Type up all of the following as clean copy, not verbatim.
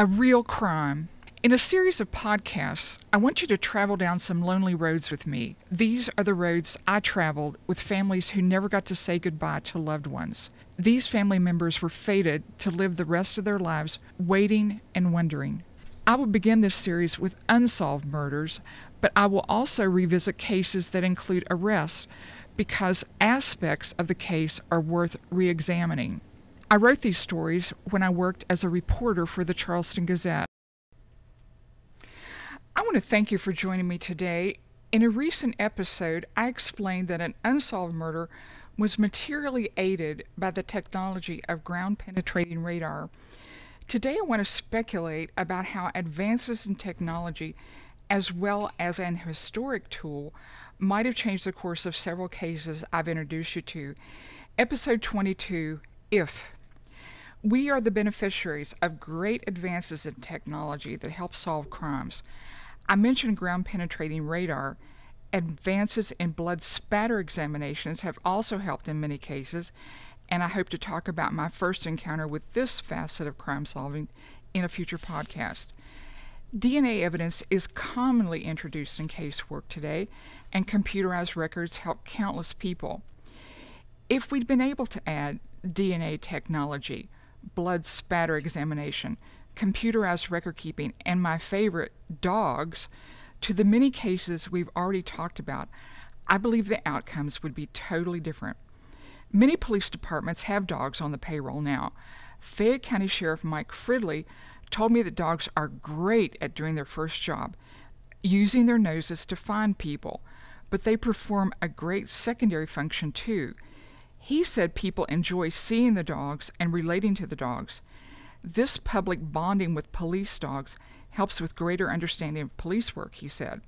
A real crime. In a series of podcasts, I want you to travel down some lonely roads with me. These are the roads I traveled with families who never got to say goodbye to loved ones. These family members were fated to live the rest of their lives waiting and wondering. I will begin this series with unsolved murders, but I will also revisit cases that include arrests because aspects of the case are worth re-examining. I wrote these stories when I worked as a reporter for the Charleston Gazette. I want to thank you for joining me today. In a recent episode, I explained that an unsolved murder was materially aided by the technology of ground-penetrating radar. Today I want to speculate about how advances in technology, as well as an historic tool, might have changed the course of several cases I've introduced you to. Episode 22, If. We are the beneficiaries of great advances in technology that help solve crimes. I mentioned ground-penetrating radar. Advances in blood spatter examinations have also helped in many cases, and I hope to talk about my first encounter with this facet of crime solving in a future podcast. DNA evidence is commonly introduced in casework today, and computerized records help countless people. If we'd been able to add DNA technology, blood spatter examination, computerized record keeping, and my favorite, dogs, to the many cases we've already talked about, I believe the outcomes would be totally different. Many police departments have dogs on the payroll now. Fayette County Sheriff Mike Fridley told me that dogs are great at doing their first job, using their noses to find people, but they perform a great secondary function too. He said people enjoy seeing the dogs and relating to the dogs. This public bonding with police dogs helps with greater understanding of police work, he said.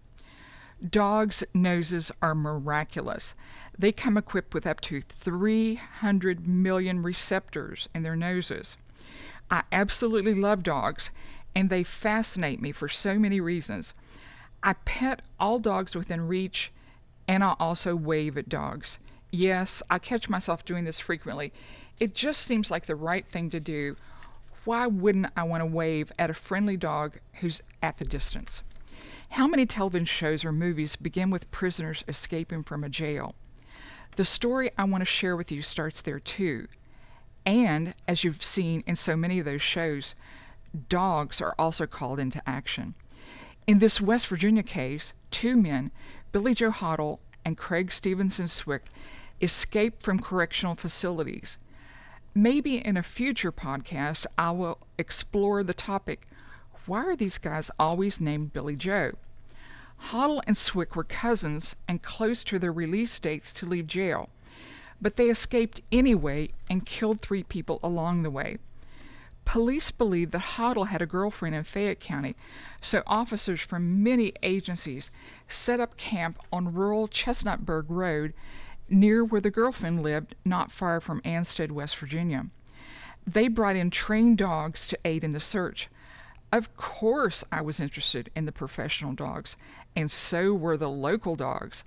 Dogs' noses are miraculous. They come equipped with up to 300 million receptors in their noses. I absolutely love dogs, and they fascinate me for so many reasons. I pet all dogs within reach, and I also wave at dogs. Yes, I catch myself doing this frequently. It just seems like the right thing to do. Why wouldn't I want to wave at a friendly dog who's at the distance? How many television shows or movies begin with prisoners escaping from a jail? The story I want to share with you starts there too. And, as you've seen in so many of those shows, dogs are also called into action. In this West Virginia case, two men, Billy Joe Hottle and Craig Stevenson Swick, escaped from correctional facilities. Maybe in a future podcast, I will explore the topic, why are these guys always named Billy Joe? Hottle and Swick were cousins and close to their release dates to leave jail, but they escaped anyway and killed 3 people along the way. Police believe that Hottle had a girlfriend in Fayette County, so officers from many agencies set up camp on rural Chestnutburg Road near where the girlfriend lived, not far from Ansted, West Virginia. They brought in trained dogs to aid in the search. Of course I was interested in the professional dogs, and so were the local dogs.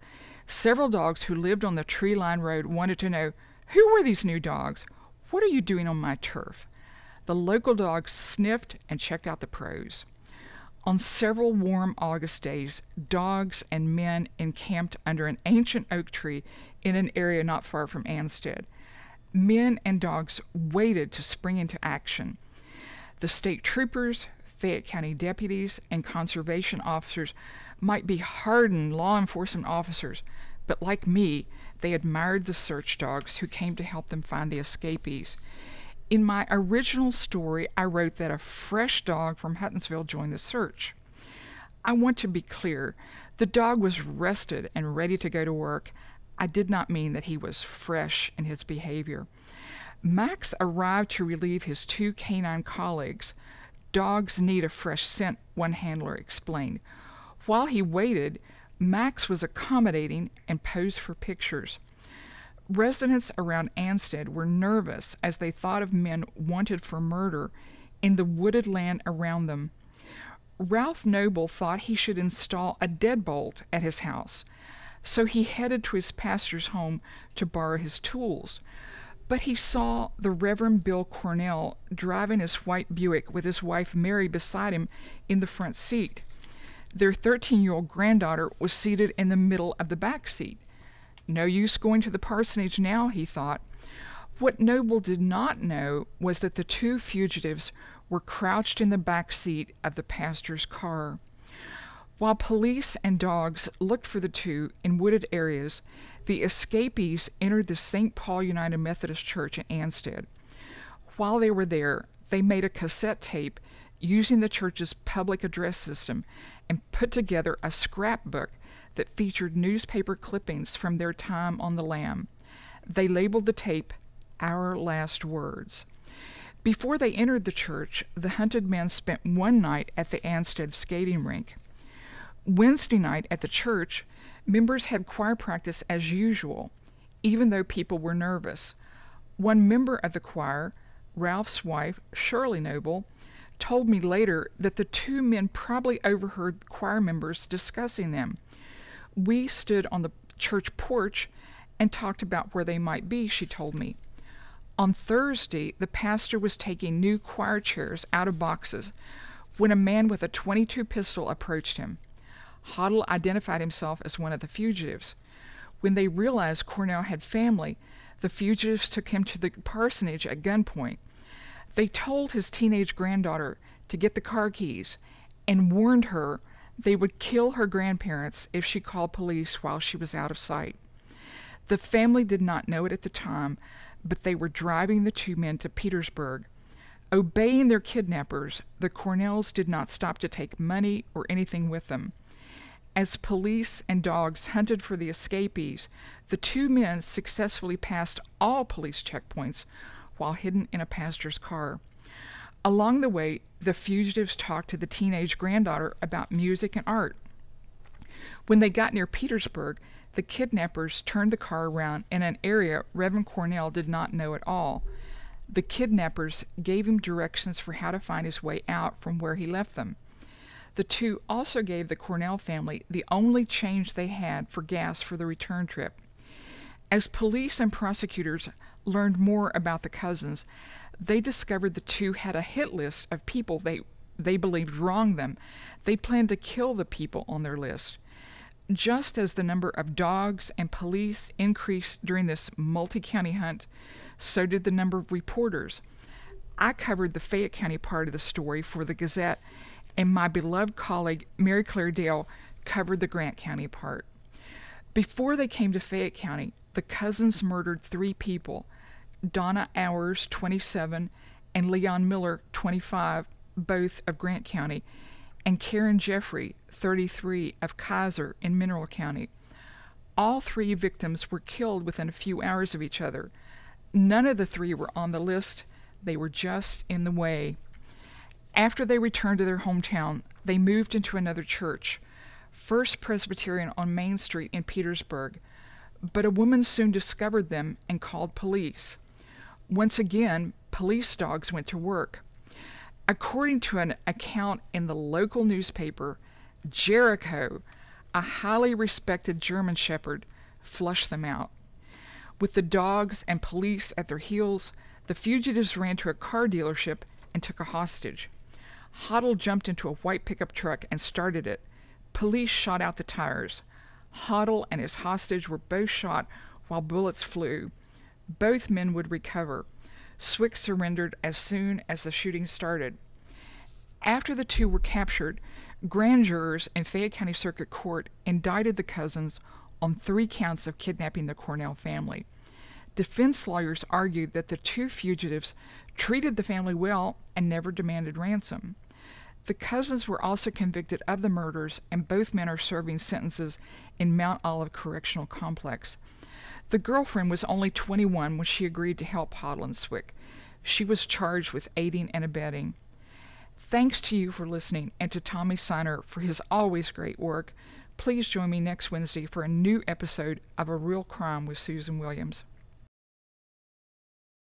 Several dogs who lived on the tree-lined road wanted to know, who were these new dogs? What are you doing on my turf? The local dogs sniffed and checked out the pros. On several warm August days, dogs and men encamped under an ancient oak tree in an area not far from Ansted. Men and dogs waited to spring into action. The state troopers, Fayette County deputies, and conservation officers might be hardened law enforcement officers, but like me, they admired the search dogs who came to help them find the escapees. In my original story, I wrote that a fresh dog from Huntsville joined the search. I want to be clear. The dog was rested and ready to go to work. I did not mean that he was fresh in his behavior. Max arrived to relieve his 2 canine colleagues. Dogs need a fresh scent, one handler explained. While he waited, Max was accommodating and posed for pictures. Residents around Ansted were nervous as they thought of men wanted for murder in the wooded land around them. Ralph Noble thought he should install a deadbolt at his house, so he headed to his pastor's home to borrow his tools. But he saw the Reverend Bill Cornell driving his white Buick with his wife Mary beside him in the front seat. Their 13-year-old granddaughter was seated in the middle of the back seat. No use going to the parsonage now, he thought. What Noble did not know was that the two fugitives were crouched in the back seat of the pastor's car. While police and dogs looked for the two in wooded areas, the escapees entered the St. Paul United Methodist Church in Ansted. While they were there, they made a cassette tape using the church's public address system and put together a scrapbook that featured newspaper clippings from their time on the lam. They labeled the tape "Our Last Words." Before they entered the church, the hunted men spent one night at the Ansted skating rink. Wednesday night at the church, members had choir practice as usual, even though people were nervous. One member of the choir, Ralph's wife, Shirley Noble, told me later that the two men probably overheard the choir members discussing them. "We stood on the church porch and talked about where they might be," she told me. On Thursday, the pastor was taking new choir chairs out of boxes when a man with a .22 pistol approached him. Hottle identified himself as one of the fugitives. When they realized Cornell had family, the fugitives took him to the parsonage at gunpoint. They told his teenage granddaughter to get the car keys and warned her they would kill her grandparents if she called police while she was out of sight. The family did not know it at the time, but they were driving the two men to Petersburg. Obeying their kidnappers, the Cornells did not stop to take money or anything with them. As police and dogs hunted for the escapees, the two men successfully passed all police checkpoints while hidden in a pastor's car. Along the way, the fugitives talked to the teenage granddaughter about music and art. When they got near Petersburg, the kidnappers turned the car around in an area Reverend Cornell did not know at all. The kidnappers gave him directions for how to find his way out from where he left them. The two also gave the Cornell family the only change they had for gas for the return trip. As police and prosecutors learned more about the cousins, they discovered the two had a hit list of people they believed wronged them. They planned to kill the people on their list. Just as the number of dogs and police increased during this multi-county hunt, so did the number of reporters. I covered the Fayette County part of the story for the Gazette, and my beloved colleague Mary Claire Dale covered the Grant County part. Before they came to Fayette County, the cousins murdered 3 people, DonnaOwers, 27, and Leon Miller, 25, both of Grant County, and Karen Jeffrey, 33, of Kaiser in Mineral County. All 3 victims were killed within a few hours of each other. None of the 3 were on the list. They were just in the way. After they returned to their hometown, they moved into another church, First Presbyterian on Main Street in Petersburg, but a woman soon discovered them and called police. Once again, police dogs went to work. According to an account in the local newspaper, Jericho, a highly respected German shepherd, flushed them out. With the dogs and police at their heels, the fugitives ran to a car dealership and took a hostage. Hottle jumped into a white pickup truck and started it. Police shot out the tires. Hottle and his hostage were both shot while bullets flew. Both men would recover. Swick surrendered as soon as the shooting started. After the two were captured, grand jurors in Fayette County Circuit Court indicted the cousins on 3 counts of kidnapping the Cornell family. Defense lawyers argued that the 2 fugitives treated the family well and never demanded ransom. The cousins were also convicted of the murders, and both men are serving sentences in Mount Olive Correctional Complex. The girlfriend was only 21 when she agreed to help Hottle and Swick. She was charged with aiding and abetting. Thanks to you for listening, and to Tommy Siner for his always great work. Please join me next Wednesday for a new episode of A Real Crime with Susan Williams.